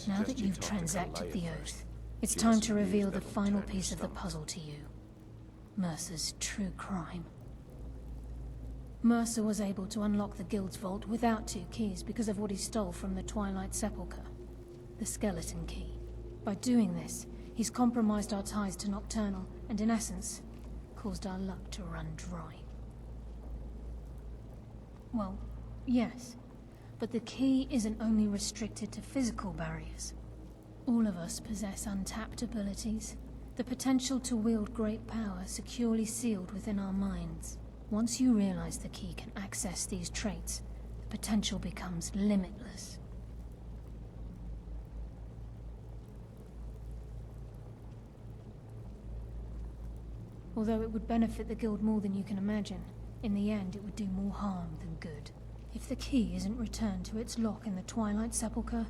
Now that you've transacted the oath, it's time to reveal the final piece of the puzzle to you. Mercer's true crime. Mercer was able to unlock the Guild's vault without 2 keys because of what he stole from the Twilight Sepulchre. The skeleton key. By doing this, he's compromised our ties to Nocturnal, and in essence, caused our luck to run dry. Well, yes. But the key isn't only restricted to physical barriers. All of us possess untapped abilities, the potential to wield great power securely sealed within our minds. Once you realize the key can access these traits, the potential becomes limitless. Although it would benefit the Guild more than you can imagine, in the end it would do more harm than good. If the key isn't returned to its lock in the Twilight Sepulchre,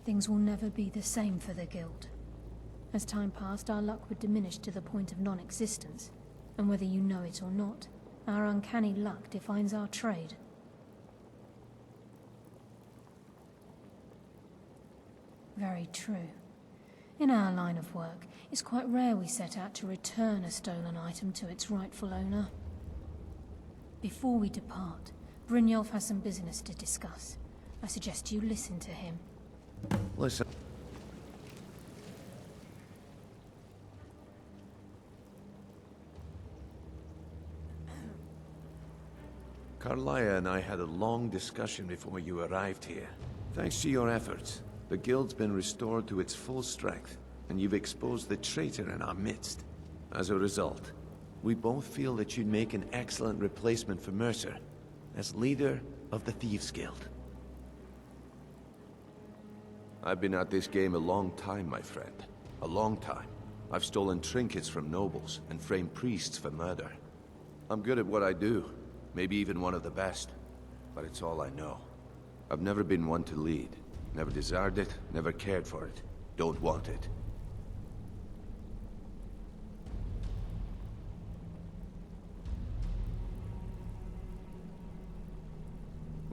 things will never be the same for the Guild. As time passed, our luck would diminish to the point of non-existence, and whether you know it or not, our uncanny luck defines our trade. Very true. In our line of work, it's quite rare we set out to return a stolen item to its rightful owner. Before we depart, Brynjolf has some business to discuss. I suggest you listen to him. Listen. Carlia and I had a long discussion before you arrived here. Thanks to your efforts, the Guild's been restored to its full strength, and you've exposed the traitor in our midst. As a result, we both feel that you'd make an excellent replacement for Mercer as leader of the Thieves' Guild. I've been at this game a long time, my friend. A long time. I've stolen trinkets from nobles and framed priests for murder. I'm good at what I do, maybe even one of the best, but it's all I know. I've never been one to lead. Never desired it, never cared for it. Don't want it.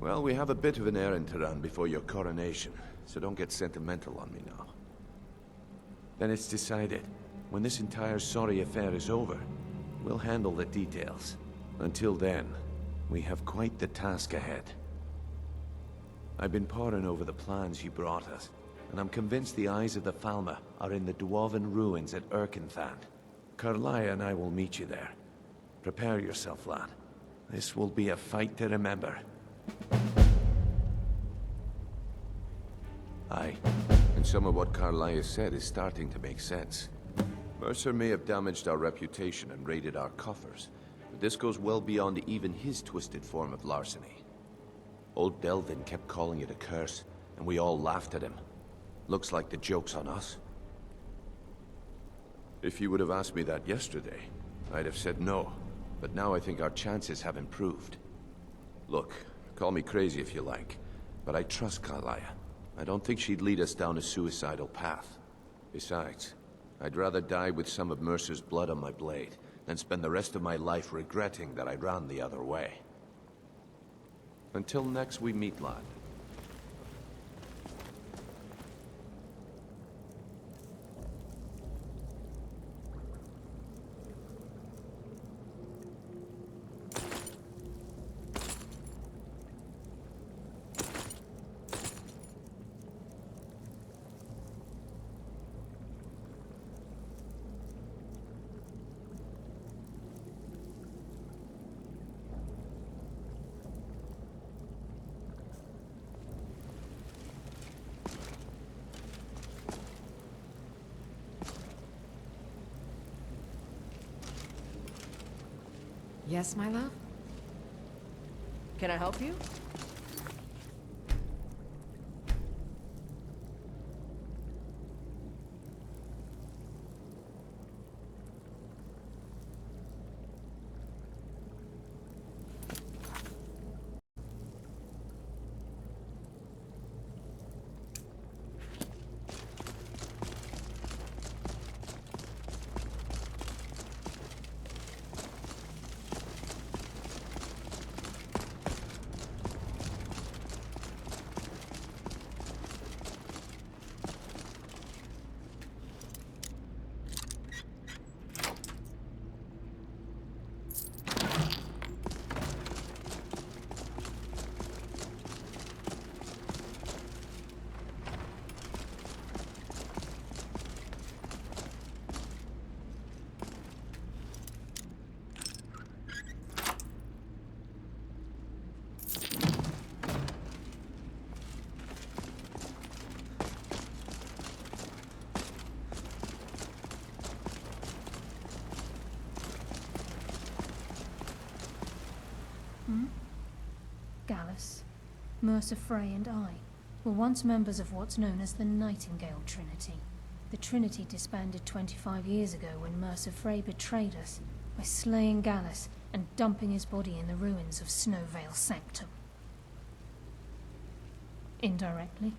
Well, we have a bit of an errand to run before your coronation, so don't get sentimental on me now. Then it's decided. When this entire sorry affair is over, we'll handle the details. Until then, we have quite the task ahead. I've been poring over the plans you brought us, and I'm convinced the eyes of the Falmer are in the Dwarven ruins at Erkenthand. Carlia and I will meet you there. Prepare yourself, lad. This will be a fight to remember. Aye, and some of what Carlia said is starting to make sense. Mercer may have damaged our reputation and raided our coffers, but this goes well beyond even his twisted form of larceny. Old Delvin kept calling it a curse, and we all laughed at him. Looks like the joke's on us. If you would have asked me that yesterday, I'd have said no, but now I think our chances have improved. Look, call me crazy if you like, but I trust Carlia. I don't think she'd lead us down a suicidal path. Besides, I'd rather die with some of Mercer's blood on my blade than spend the rest of my life regretting that I ran the other way. Until next we meet, lad. Yes, my love? Can I help you? Gallus, Mercer Frey and I were once members of what's known as the Nightingale Trinity. The Trinity disbanded 25 years ago when Mercer Frey betrayed us by slaying Gallus and dumping his body in the ruins of Snowvale Sanctum. Indirectly,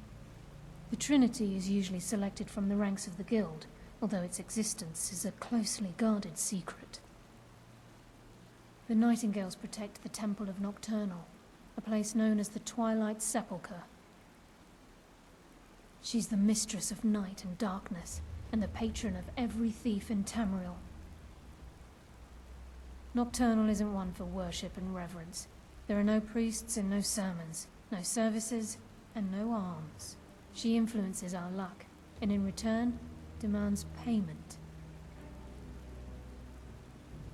the Trinity is usually selected from the ranks of the Guild, although its existence is a closely guarded secret. The Nightingales protect the Temple of Nocturnal, a place known as the Twilight Sepulchre. She's the mistress of night and darkness, and the patron of every thief in Tamriel. Nocturnal isn't one for worship and reverence. There are no priests and no sermons, no services, and no alms. She influences our luck, and in return, demands payment.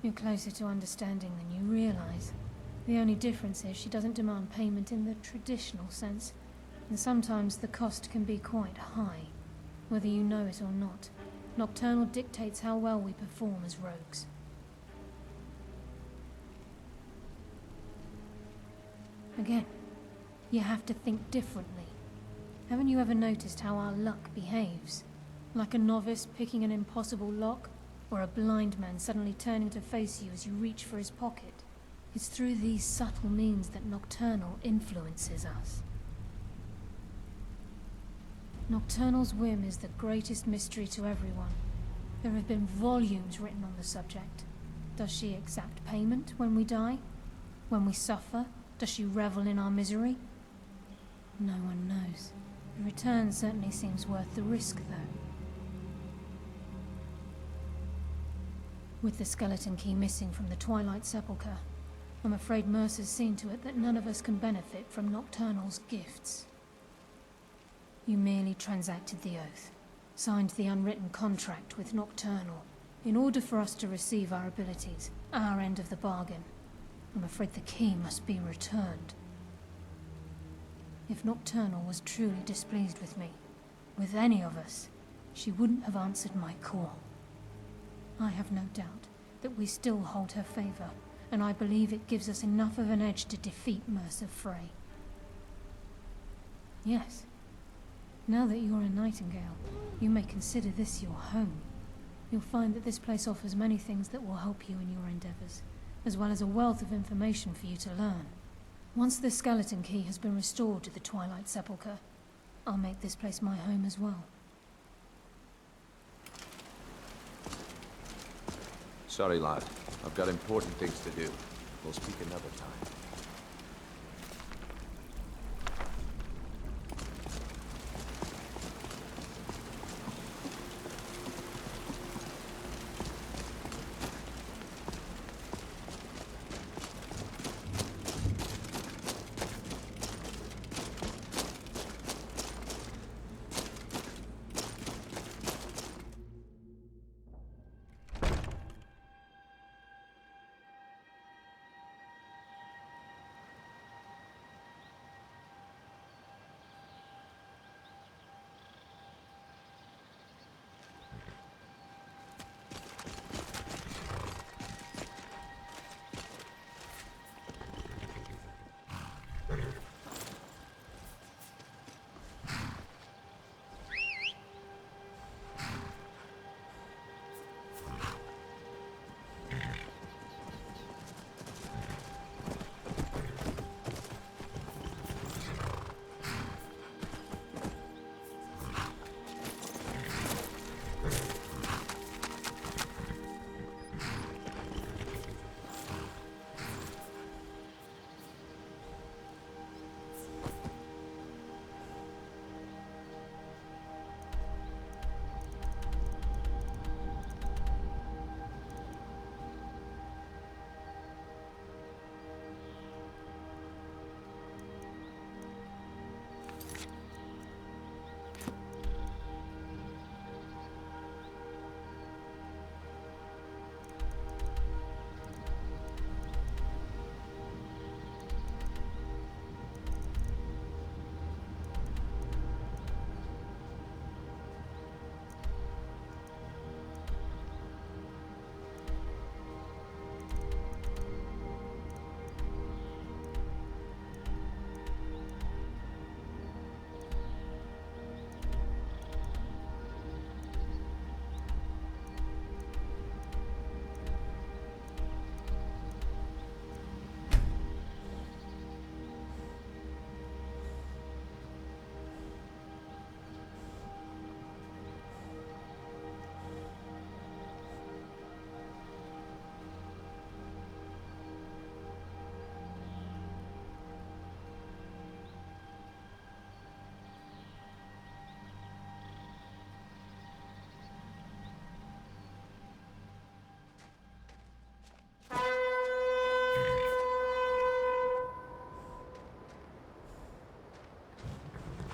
You're closer to understanding than you realize. The only difference is she doesn't demand payment in the traditional sense, and sometimes the cost can be quite high, whether you know it or not. Nocturnal dictates how well we perform as rogues. Again, you have to think differently. Haven't you ever noticed how our luck behaves? Like a novice picking an impossible lock, or a blind man suddenly turning to face you as you reach for his pocket. It's through these subtle means that Nocturnal influences us. Nocturnal's whim is the greatest mystery to everyone. There have been volumes written on the subject. Does she exact payment when we die? When we suffer? Does she revel in our misery? No one knows. The return certainly seems worth the risk, though. With the skeleton key missing from the Twilight Sepulchre, I'm afraid Mercer's seen to it that none of us can benefit from Nocturnal's gifts. You merely transacted the oath, signed the unwritten contract with Nocturnal. In order for us to receive our abilities, our end of the bargain, I'm afraid the key must be returned. If Nocturnal was truly displeased with me, with any of us, she wouldn't have answered my call. I have no doubt that we still hold her favor, and I believe it gives us enough of an edge to defeat Mercer Frey. Yes, now that you're a Nightingale, you may consider this your home. You'll find that this place offers many things that will help you in your endeavors, as well as a wealth of information for you to learn. Once the skeleton key has been restored to the Twilight Sepulchre, I'll make this place my home as well. Sorry, lad. I've got important things to do. We'll speak another time.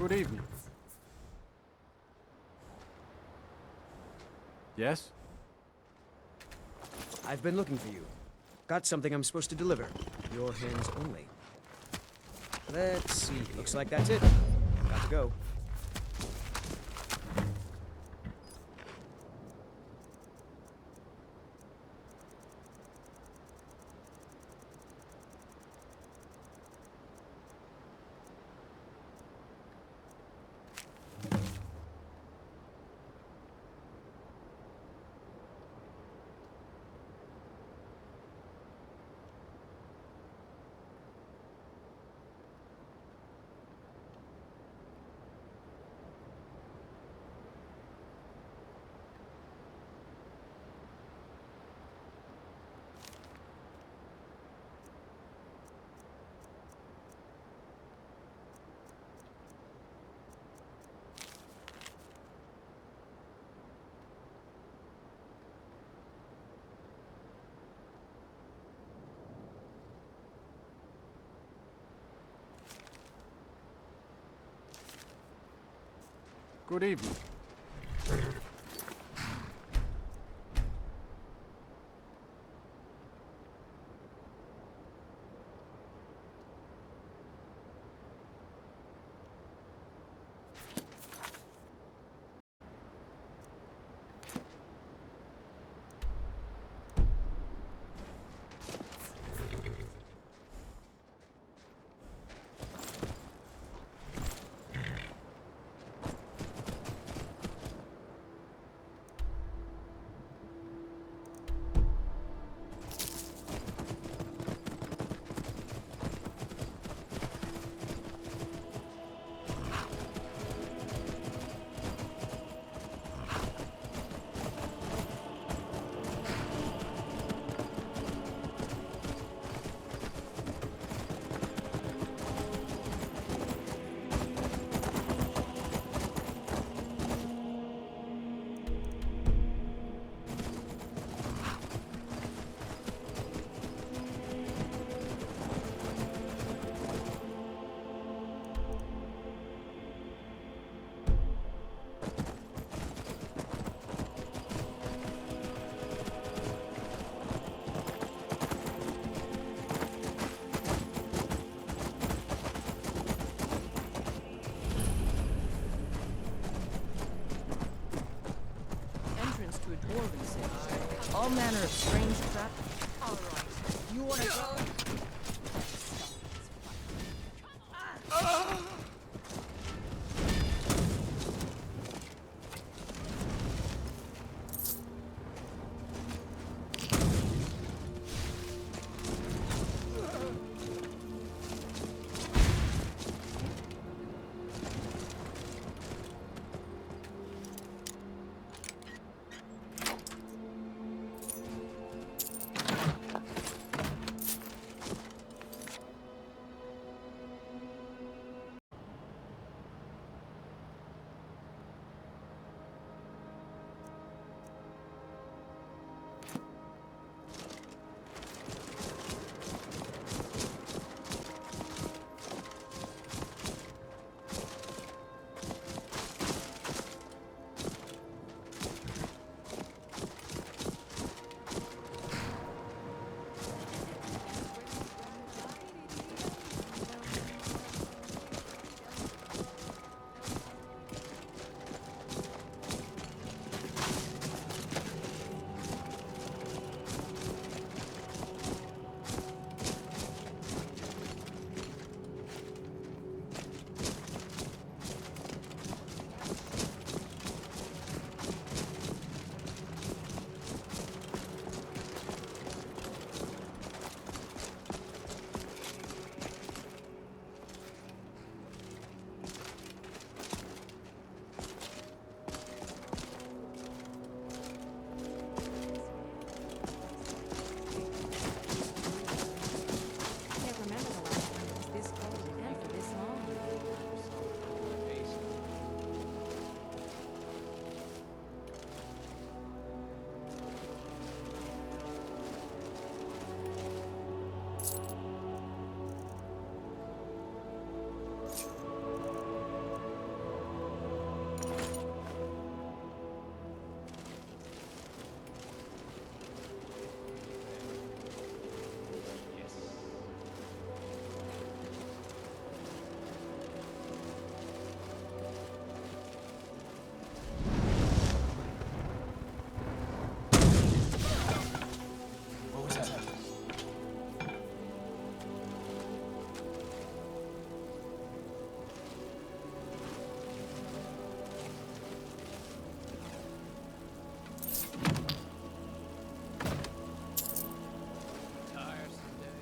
Good evening. Yes? I've been looking for you. Got something I'm supposed to deliver. Your hands only. Let's see. Looks like that's it. Got to go. Good evening. Entrance to a dwarven city. All manner of strange traps. All right. You wanna go?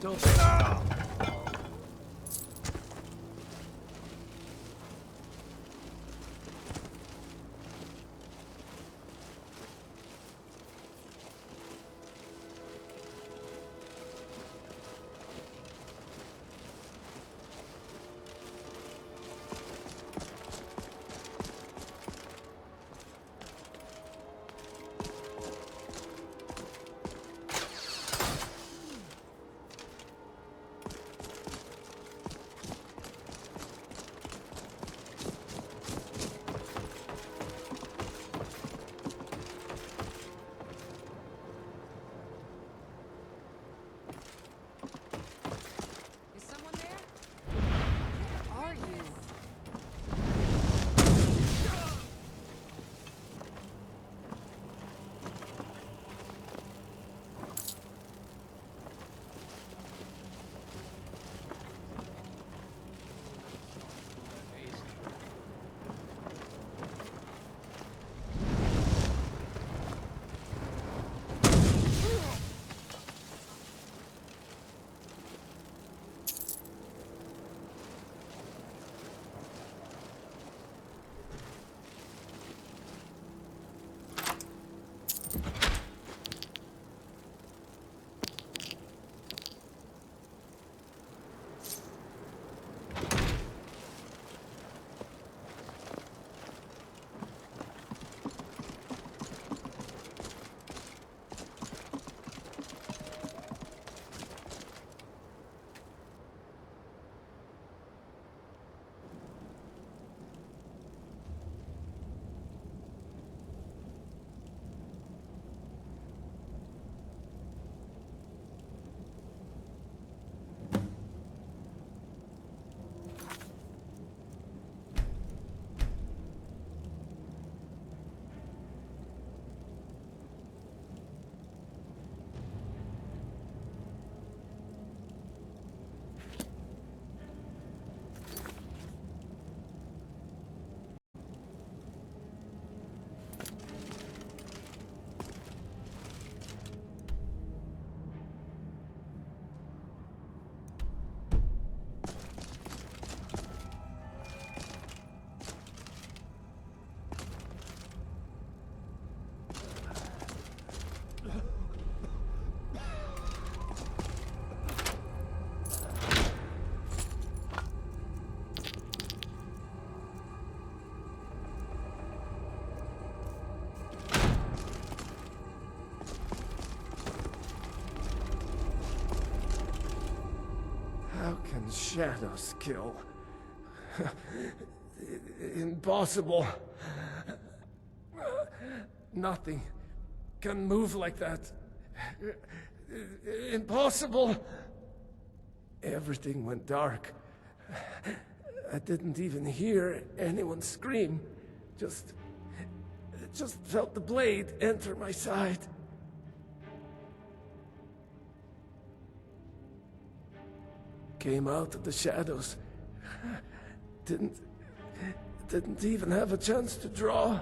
Don't stop. Is someone there? Where are you? How can shadows kill? Impossible. Nothing can move like that. Impossible. Everything went dark. I didn't even hear anyone scream. Just felt the blade enter my side. Came out of the shadows. Didn't even have a chance to draw.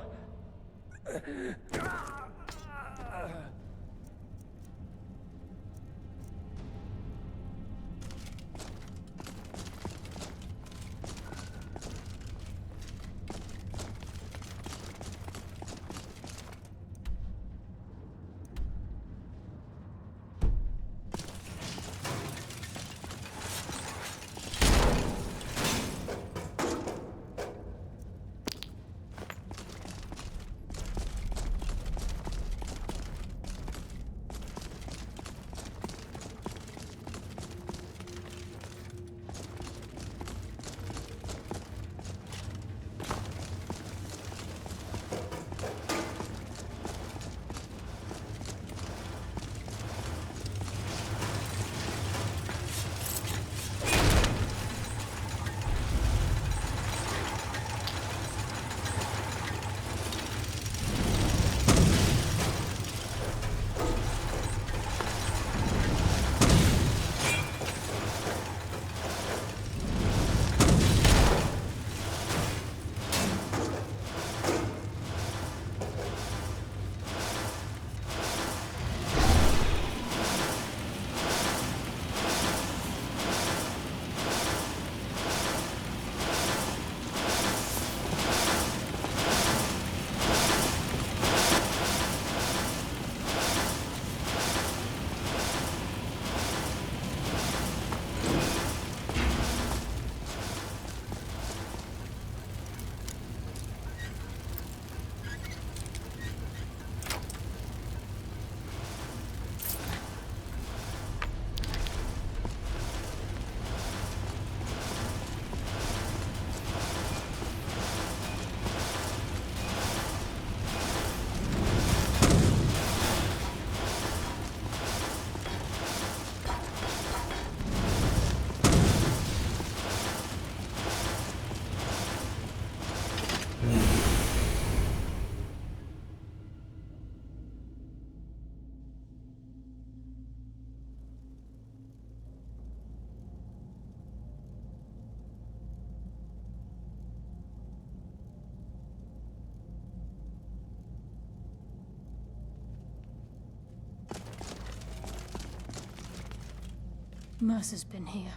Mercer's been here.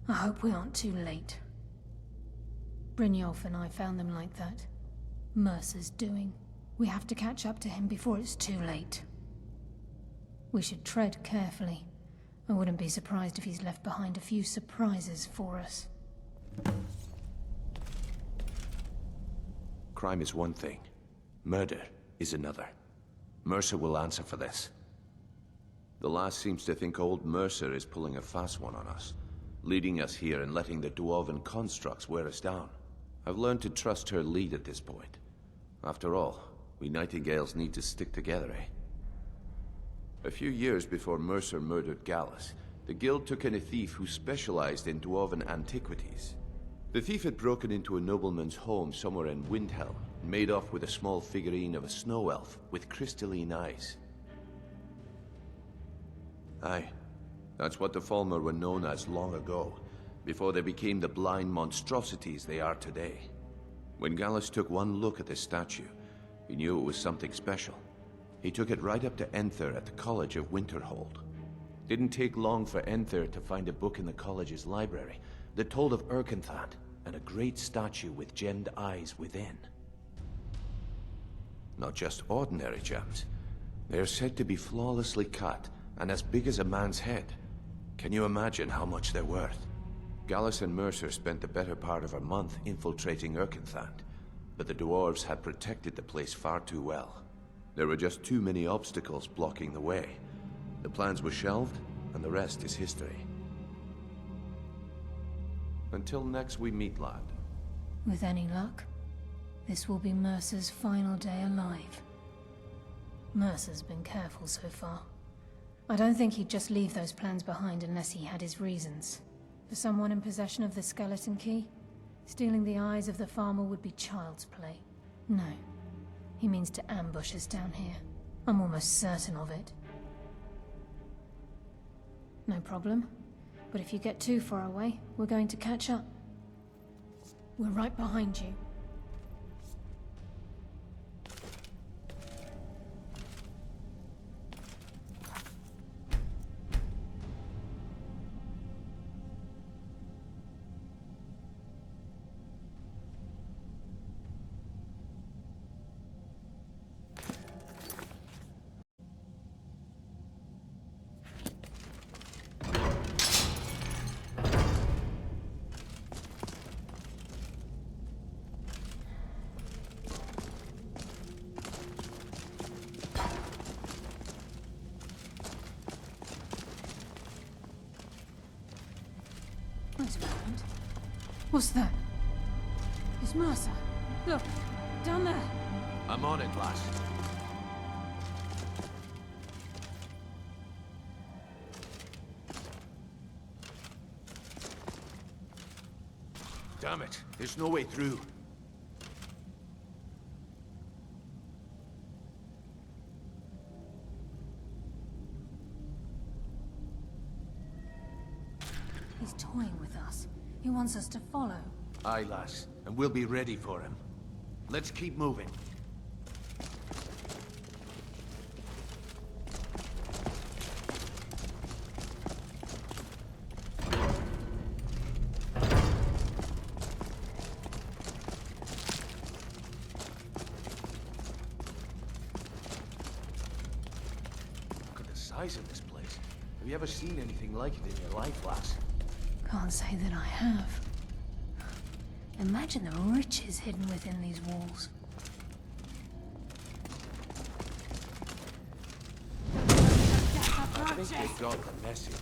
I hope we aren't too late. Brynjolf and I found them like that. Mercer's doing. We have to catch up to him before it's too late. We should tread carefully. I wouldn't be surprised if he's left behind a few surprises for us. Crime is one thing. Murder is another. Mercer will answer for this. The lass seems to think old Mercer is pulling a fast one on us, leading us here and letting the dwarven constructs wear us down. I've learned to trust her lead at this point. After all, we Nightingales need to stick together, eh? A few years before Mercer murdered Gallus, the guild took in a thief who specialized in dwarven antiquities. The thief had broken into a nobleman's home somewhere in Windhelm and made off with a small figurine of a snow elf with crystalline eyes. Aye, that's what the Falmer were known as long ago, before they became the blind monstrosities they are today. When Gallus took one look at the statue, he knew it was something special. He took it right up to Enther at the College of Winterhold. Didn't take long for Enther to find a book in the college's library that told of Erkenthand and a great statue with gemmed eyes within. Not just ordinary gems. They are said to be flawlessly cut and as big as a man's head. Can you imagine how much they're worth? Gallus and Mercer spent the better part of a month infiltrating Erkenthand, but the dwarves had protected the place far too well. There were just too many obstacles blocking the way. The plans were shelved, and the rest is history. Until next we meet, lad. With any luck, this will be Mercer's final day alive. Mercer's been careful so far. I don't think he'd just leave those plans behind unless he had his reasons. For someone in possession of the skeleton key, stealing the eyes of the farmer would be child's play. No. He means to ambush us down here. I'm almost certain of it. No problem. But if you get too far away, we're going to catch up. We're right behind you. Wait a moment. What's that? It's Mercer. Look, down there. I'm on it, lass. Damn it, there's no way through. He's toying with us. He wants us to follow. Aye, lass, and we'll be ready for him. Let's keep moving. Look at the size of this place. Have you ever seen anything like it in your life, lass? Can't say that I have. Imagine the riches hidden within these walls. I think they got the message.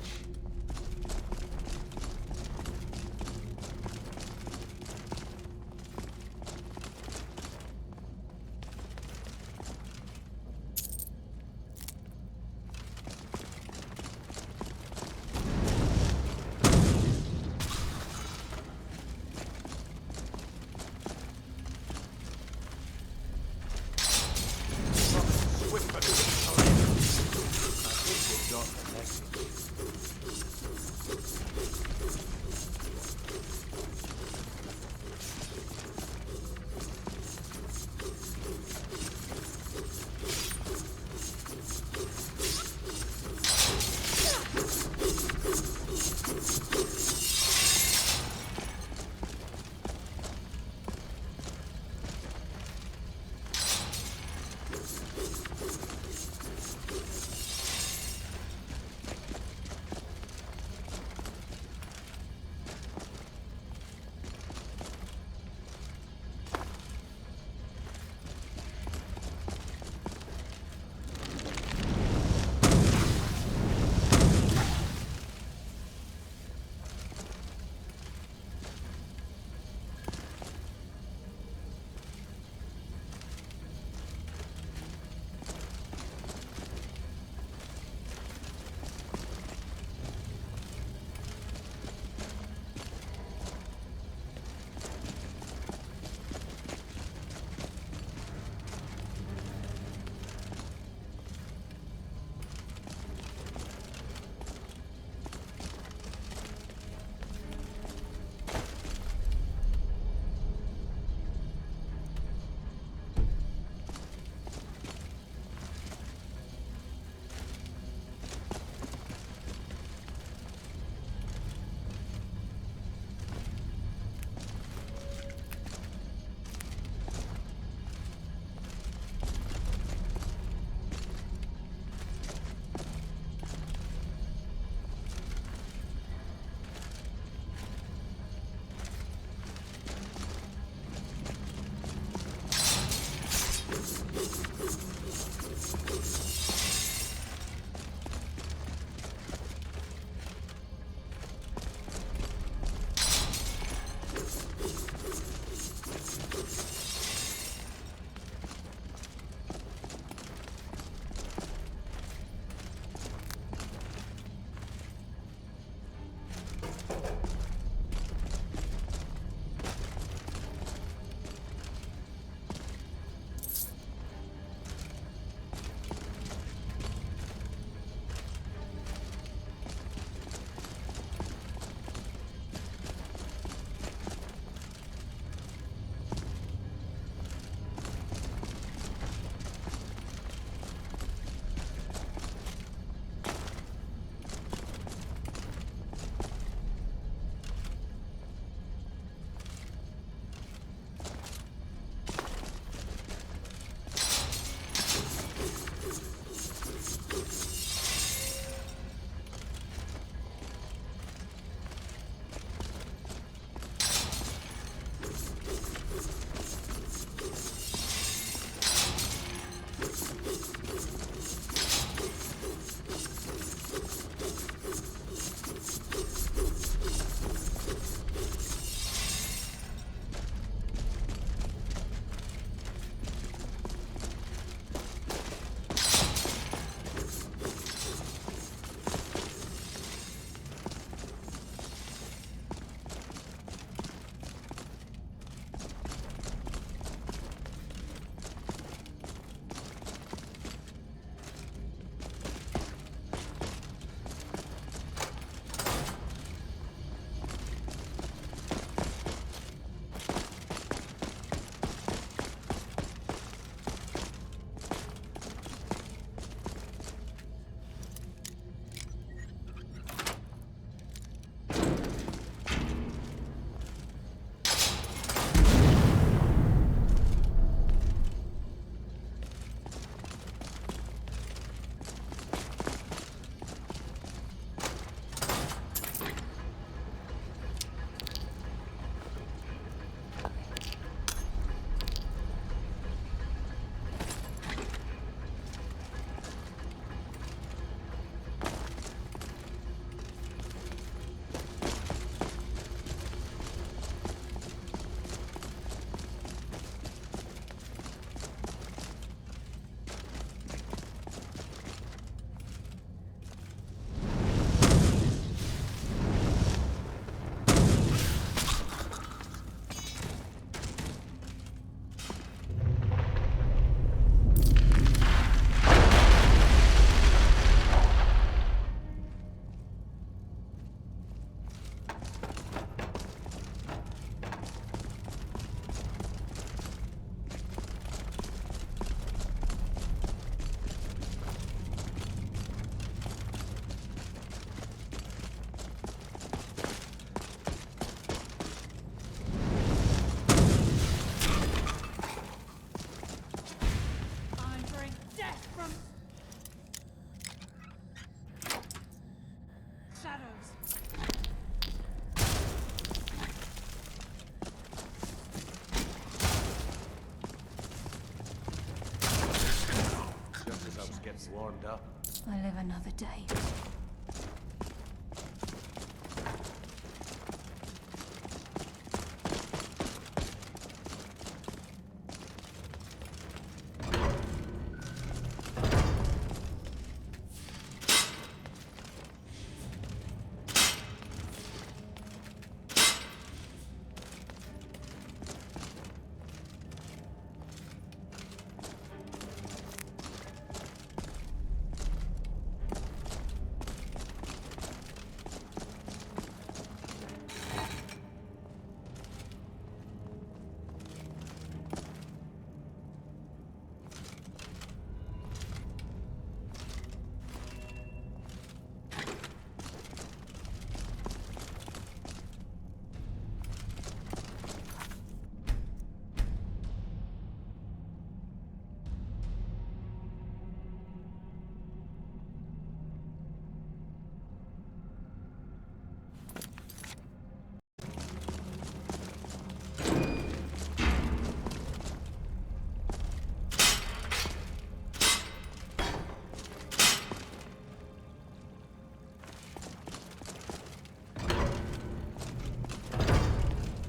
warmed up. I live another day.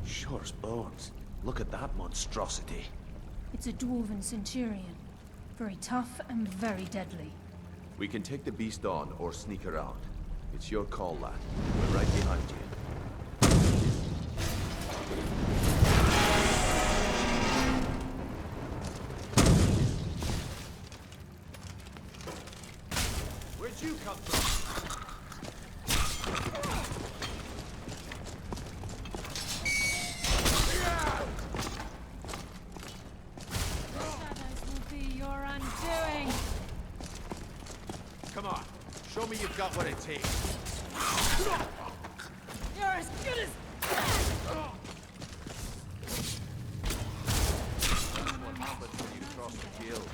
Shore's bones. Look at that monstrosity. It's a dwarven centurion. Very tough and very deadly. We can take the beast on or sneak around. It's your call, lad. We're right behind you. Where'd you come from? Shadows will be your undoing. Come on, show me you've got what it takes. You're as good as What happens when you cross the guild?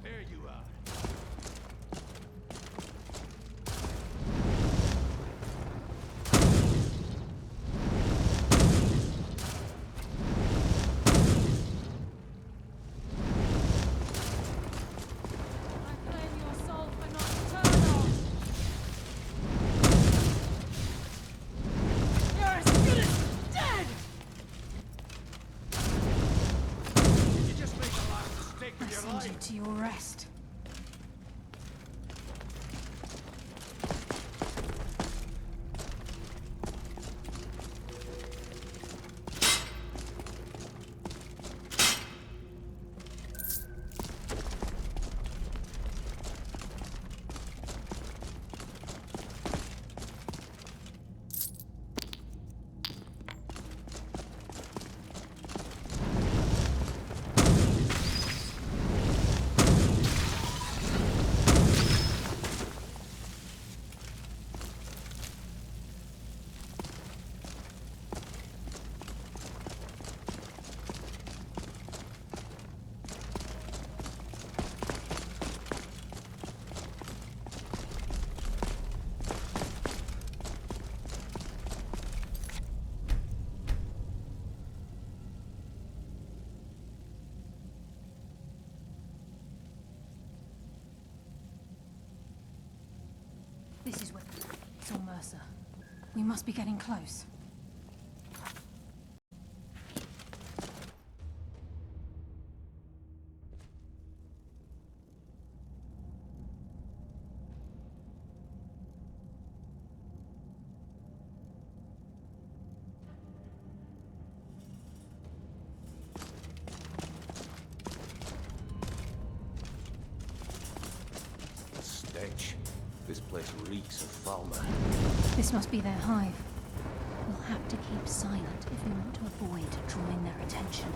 There you are. I claim your soul for not eternal. You're as good as dead. You just made the last mistake I of your send life. you to your rest. This is where... It's all Mercer. We must be getting close. stench. This place reeks of Falmer. This must be their hive. We'll have to keep silent if we want to avoid drawing their attention.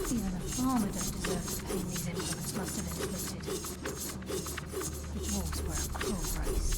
Even the farmer don't deserve the pain these implements must have inflicted. The dwarves were a cruel race.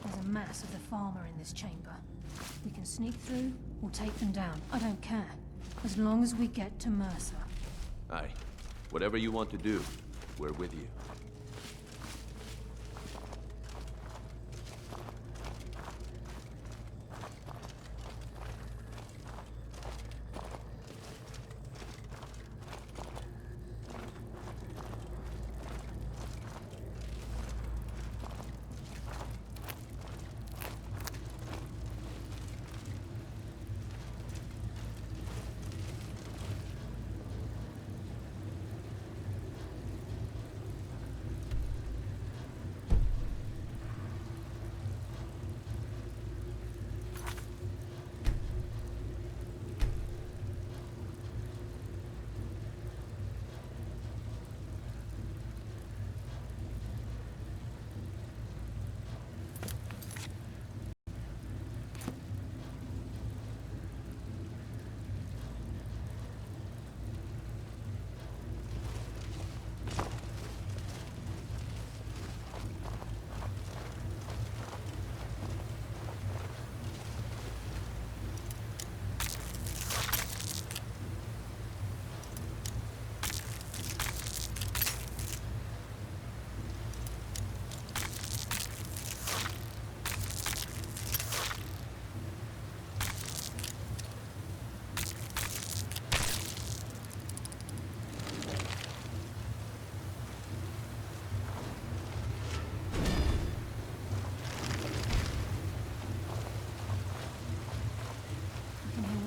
There's a mass of the farmer in this chamber. We can sneak through or take them down. I don't care. As long as we get to Mercer. Aye. Whatever you want to do, we're with you.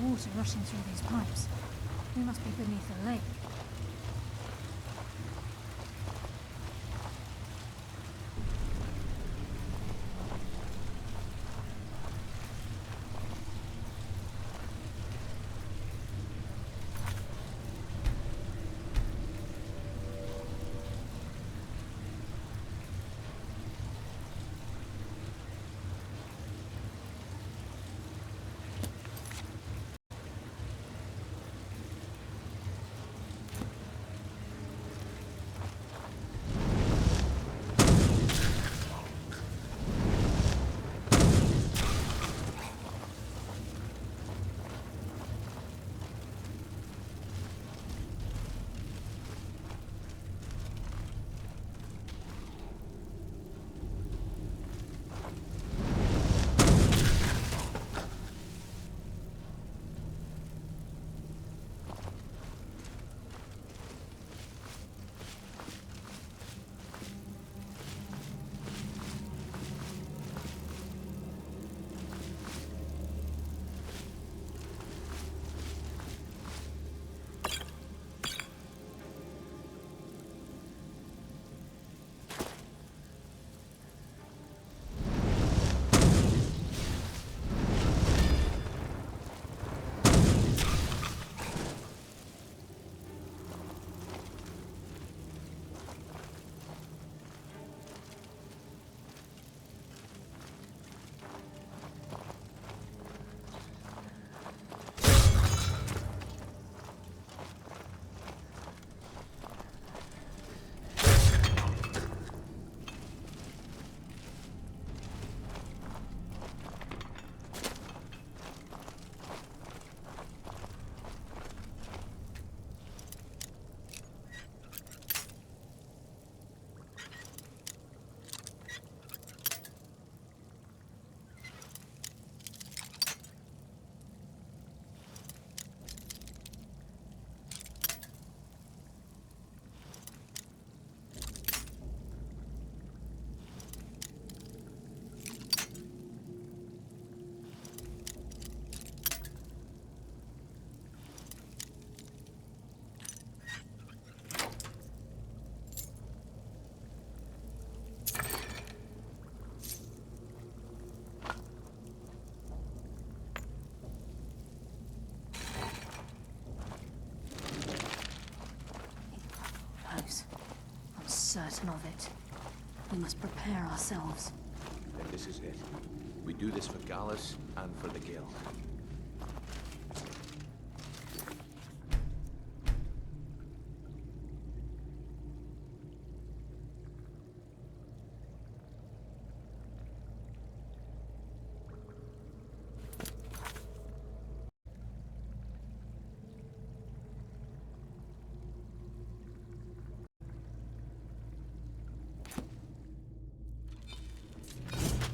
Water rushing through these pipes. We must be beneath a lake. certain of it. We must prepare ourselves. Then this is it. We do this for Gallus and for the Guild.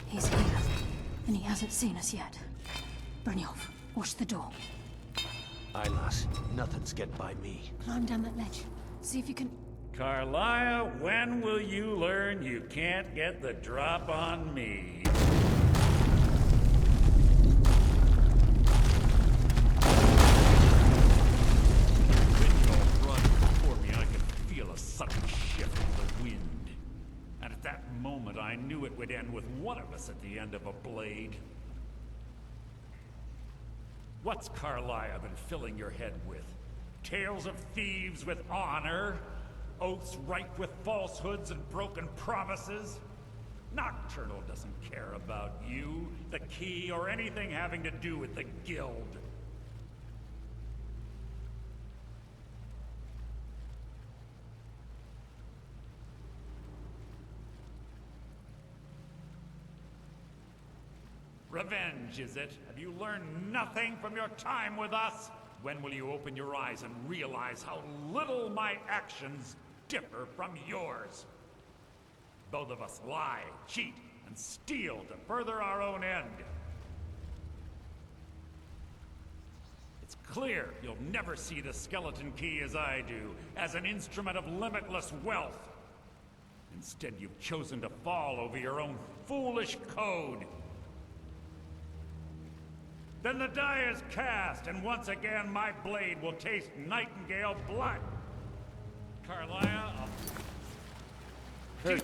He's here, and he hasn't seen us yet. Brynjolf, watch the door. Aye, lass. Nothing's get by me. Climb down that ledge. See if you can... Carlisle, when will you learn you can't get the drop on me? Brynjolf running before me, I could feel a sudden shift in the wind. And at that moment, I knew it would end with one of us at the end of a blade. What's Carlisle been filling your head with? Tales of thieves with honor? Oaths ripe with falsehoods and broken promises? Nocturnal doesn't care about you, the key, or anything having to do with the Guild. Revenge, is it? Have you learned nothing from your time with us? When will you open your eyes and realize how little my actions differ from yours? Both of us lie, cheat, and steal to further our own end. It's clear you'll never see the skeleton key as I do, as an instrument of limitless wealth. Instead, you've chosen to fall over your own foolish code. Then the die is cast, and once again my blade will taste nightingale blood. Carlisle, Hey.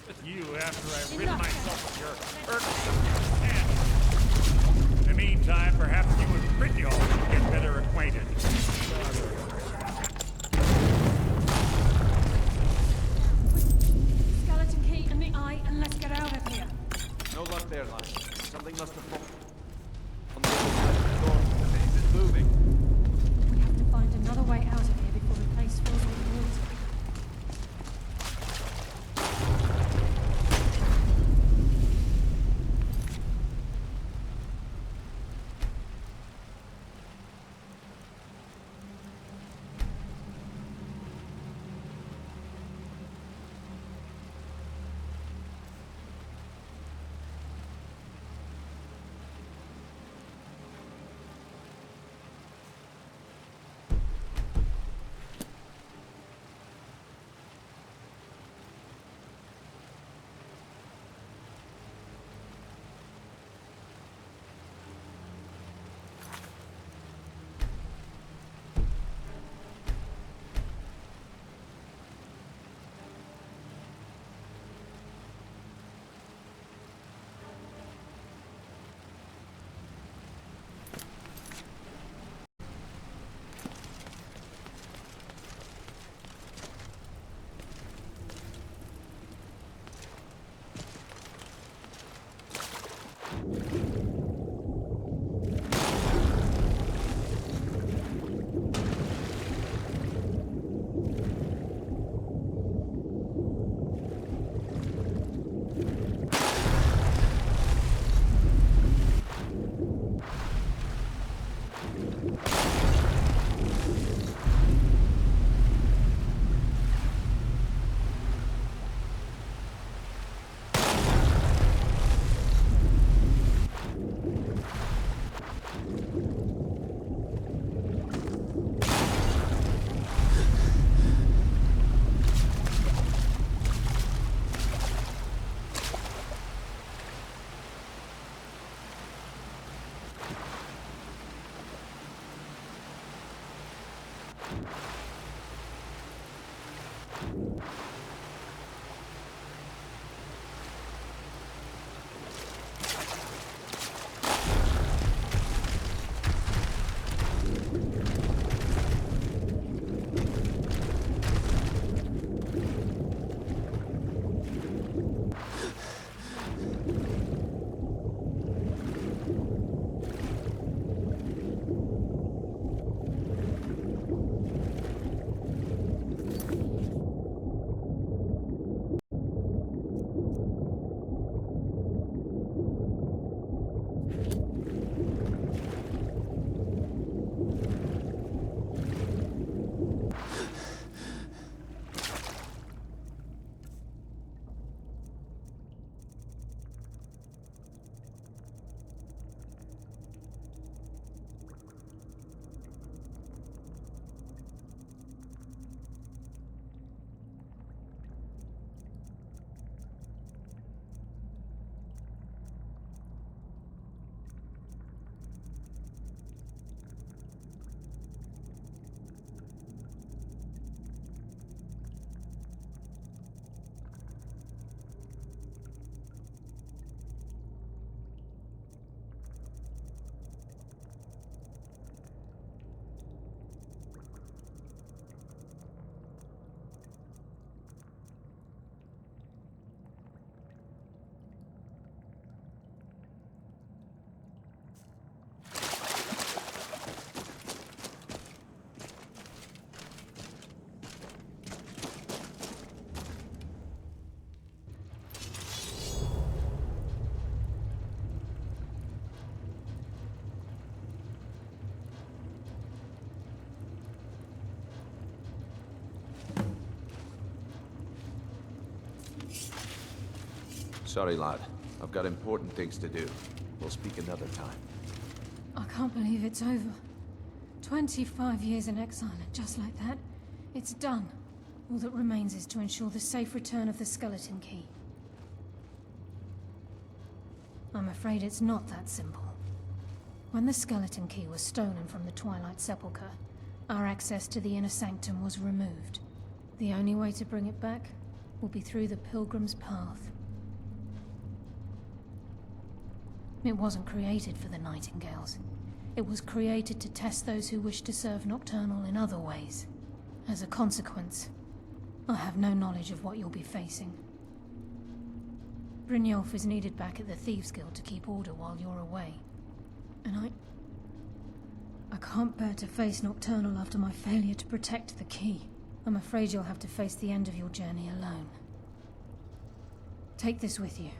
with you after I rid myself of your irksome hand. In the meantime, perhaps you and Brynjolf should get better acquainted. Skeleton key in the eye, and let's get out of here. No luck there, lass. Something must have fallen. On the other side of the door, the maze is moving. We have to find another way out of here before the place fills with water. Sorry, lad. I've got important things to do. We'll speak another time. I can't believe it's over. 25 years in exile, and just like that, it's done. All that remains is to ensure the safe return of the skeleton key. I'm afraid it's not that simple. When the skeleton key was stolen from the Twilight Sepulchre, our access to the inner sanctum was removed. The only way to bring it back will be through the Pilgrim's Path. It wasn't created for the Nightingales. It was created to test those who wish to serve Nocturnal in other ways. As a consequence, I have no knowledge of what you'll be facing. Brynjolf is needed back at the Thieves' Guild to keep order while you're away. And I can't bear to face Nocturnal after my failure to protect the key. I'm afraid you'll have to face the end of your journey alone. Take this with you.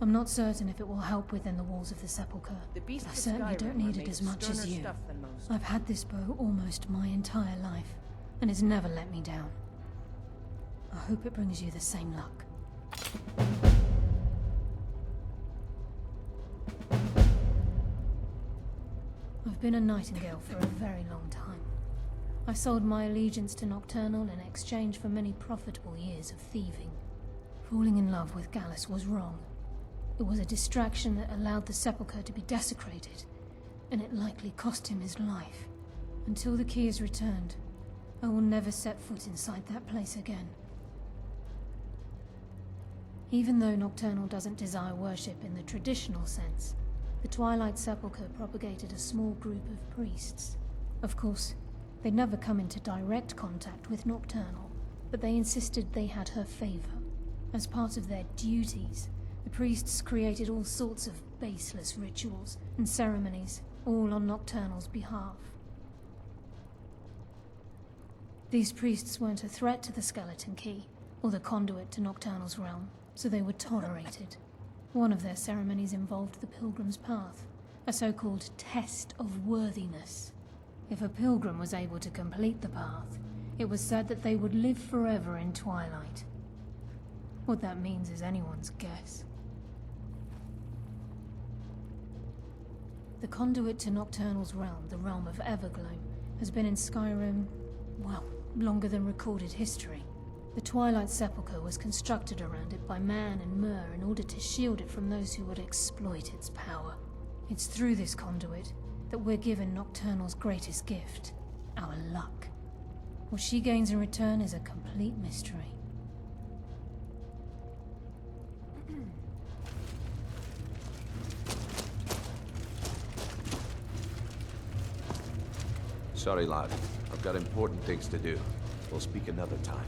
I'm not certain if it will help within the walls of the Sepulchre, The beasts but I of certainly Skyrim don't are need made it as of much as sterner you. stuff than most. I've had this bow almost my entire life, and it's never let me down. I hope it brings you the same luck. I've been a Nightingale for a very long time. I sold my allegiance to Nocturnal in exchange for many profitable years of thieving. Falling in love with Gallus was wrong. It was a distraction that allowed the Sepulchre to be desecrated, and it likely cost him his life. Until the key is returned, I will never set foot inside that place again. Even though Nocturnal doesn't desire worship in the traditional sense, the Twilight Sepulchre propagated a small group of priests. Of course, they'd never come into direct contact with Nocturnal, but they insisted they had her favor. As part of their duties, the priests created all sorts of baseless rituals and ceremonies, all on Nocturnal's behalf. These priests weren't a threat to the skeleton key, or the conduit to Nocturnal's realm, so they were tolerated. One of their ceremonies involved the Pilgrim's Path, a so-called test of worthiness. If a pilgrim was able to complete the path, it was said that they would live forever in Twilight. What that means is anyone's guess. The conduit to Nocturnal's realm, the realm of Everglow, has been in Skyrim, well, longer than recorded history. The Twilight Sepulchre was constructed around it by Man and Myr in order to shield it from those who would exploit its power. It's through this conduit that we're given Nocturnal's greatest gift, our luck. What she gains in return is a complete mystery. Sorry, lad. I've got important things to do. We'll speak another time.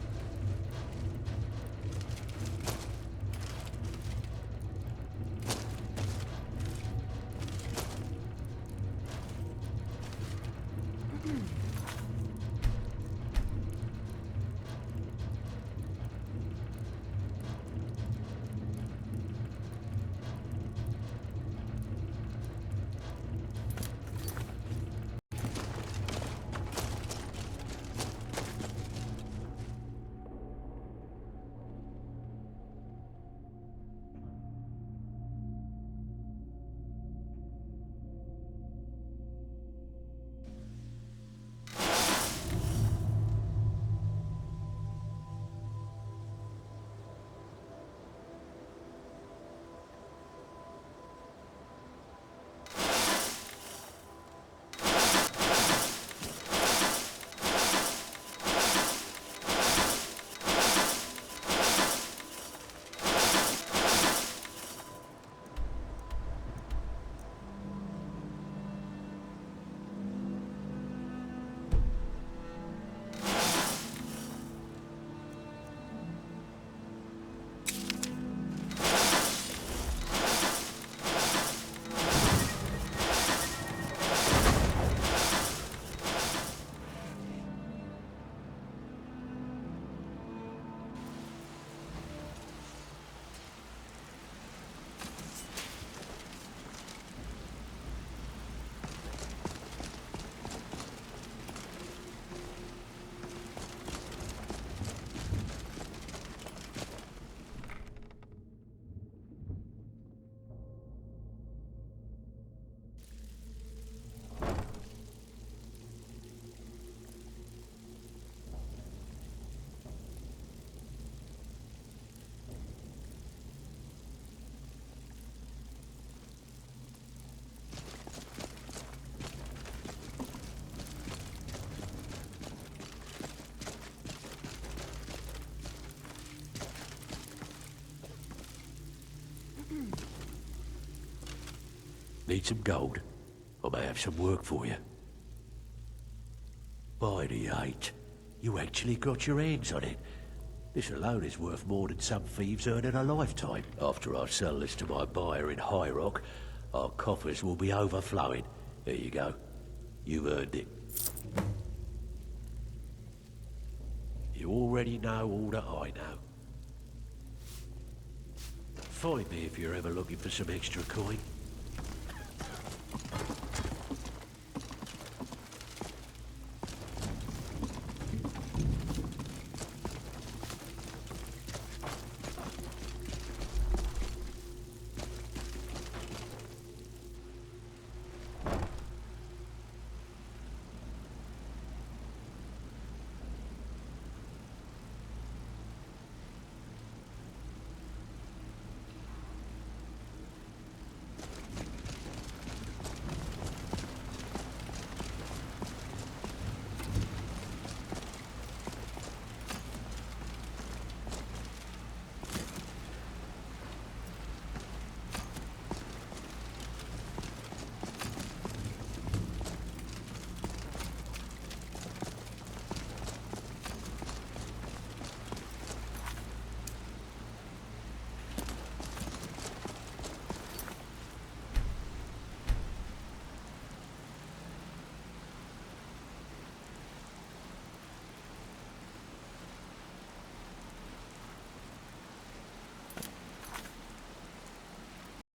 Need some gold? I may have some work for you. By the 8, you actually got your hands on it. This alone is worth more than some thieves earn in a lifetime. After I sell this to my buyer in High Rock, our coffers will be overflowing. There you go. You've earned it. You already know all that I know. Find me if you're ever looking for some extra coin.